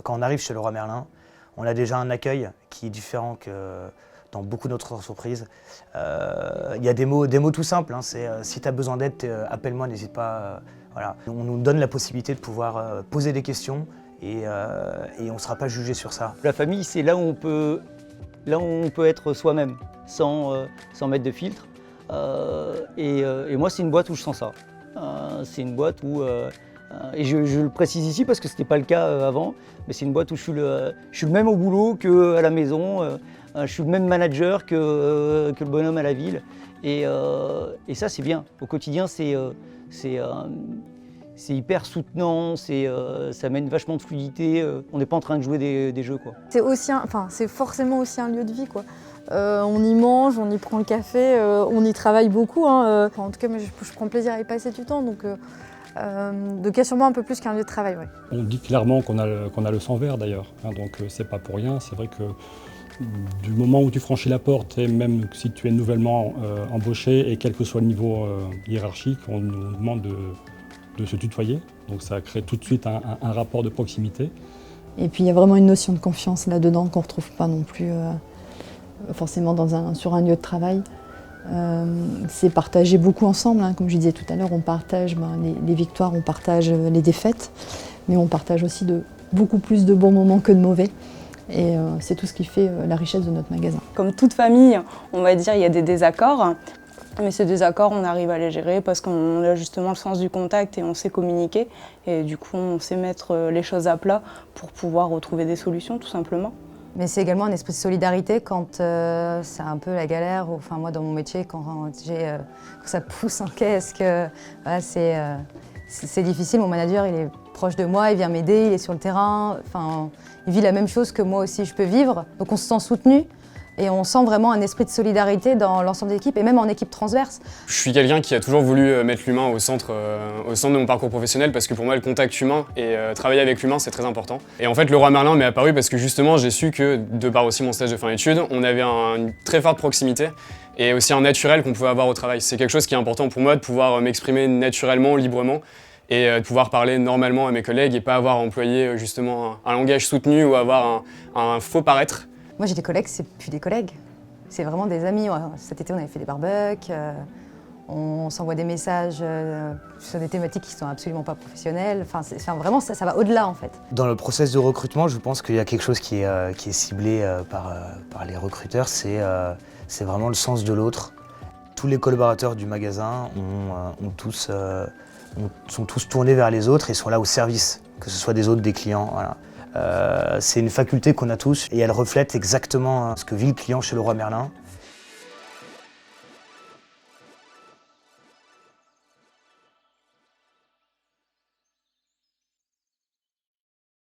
Quand on arrive chez Leroy Merlin, on a déjà un accueil qui est différent que dans beaucoup d'autres entreprises. Il y a des mots tout simples, hein, c'est si tu as besoin d'aide, appelle-moi, n'hésite pas. Voilà. On nous donne la possibilité de pouvoir poser des questions et on ne sera pas jugé sur ça. La famille, c'est là où on peut être soi-même, sans mettre de filtre. Et moi, c'est une boîte où je sens ça. C'est une boîte où, et je le précise ici parce que ce n'était pas le cas avant, mais c'est une boîte où je suis le même au boulot qu'à la maison, je suis le même manager que le bonhomme à la ville. Et ça, c'est bien. Au quotidien, c'est hyper soutenant, ça mène vachement de fluidité. On n'est pas en train de jouer des jeux, quoi. C'est forcément aussi un lieu de vie, quoi. On y mange, on y prend le café, on y travaille beaucoup, hein. En tout cas, moi, je prends plaisir à y passer du temps, donc sûrement un peu plus qu'un lieu de travail. Ouais. On dit clairement qu'on a le sang vert d'ailleurs, hein, donc c'est pas pour rien. C'est vrai que du moment où tu franchis la porte, et même si tu es nouvellement embauché, et quel que soit le niveau hiérarchique, on nous demande de se tutoyer. Donc ça crée tout de suite un rapport de proximité. Et puis il y a vraiment une notion de confiance là-dedans qu'on ne retrouve pas non plus forcément sur un lieu de travail. C'est partager beaucoup ensemble, hein. Comme je disais tout à l'heure, on partage les victoires, on partage les défaites, mais on partage aussi beaucoup plus de bons moments que de mauvais. Et c'est tout ce qui fait la richesse de notre magasin. Comme toute famille, on va dire, il y a des désaccords. Mais ces désaccords, on arrive à les gérer parce qu'on a justement le sens du contact et on sait communiquer. Et du coup, on sait mettre les choses à plat pour pouvoir retrouver des solutions, tout simplement. Mais c'est également un esprit de solidarité quand c'est un peu la galère. Enfin, moi, dans mon métier, quand ça pousse en caisse, voilà, c'est difficile. Mon manager, il est proche de moi, il vient m'aider, il est sur le terrain. Enfin, il vit la même chose que moi aussi je peux vivre. Donc on se sent soutenu. Et on sent vraiment un esprit de solidarité dans l'ensemble de l'équipe, et même en équipe transverse. Je suis quelqu'un qui a toujours voulu mettre l'humain au centre de mon parcours professionnel parce que pour moi, le contact humain et travailler avec l'humain, c'est très important. Et en fait, Leroy Merlin m'est apparu parce que justement, j'ai su que, de par aussi mon stage de fin d'études, on avait une très forte proximité et aussi un naturel qu'on pouvait avoir au travail. C'est quelque chose qui est important pour moi, de pouvoir m'exprimer naturellement, librement, et de pouvoir parler normalement à mes collègues et pas avoir à employer justement un langage soutenu ou avoir un faux paraître. Moi, j'ai des collègues, c'est plus des collègues. C'est vraiment des amis. Cet été, on avait fait des barbecues. On s'envoie des messages sur des thématiques qui ne sont absolument pas professionnelles. Enfin, vraiment, ça va au-delà, en fait. Dans le process de recrutement, je pense qu'il y a quelque chose qui est ciblé par les recruteurs, c'est vraiment le sens de l'autre. Tous les collaborateurs du magasin sont tous tournés vers les autres et sont là au service, que ce soit des autres, des clients. Voilà. C'est une faculté qu'on a tous et elle reflète exactement ce que vit le client chez Leroy Merlin.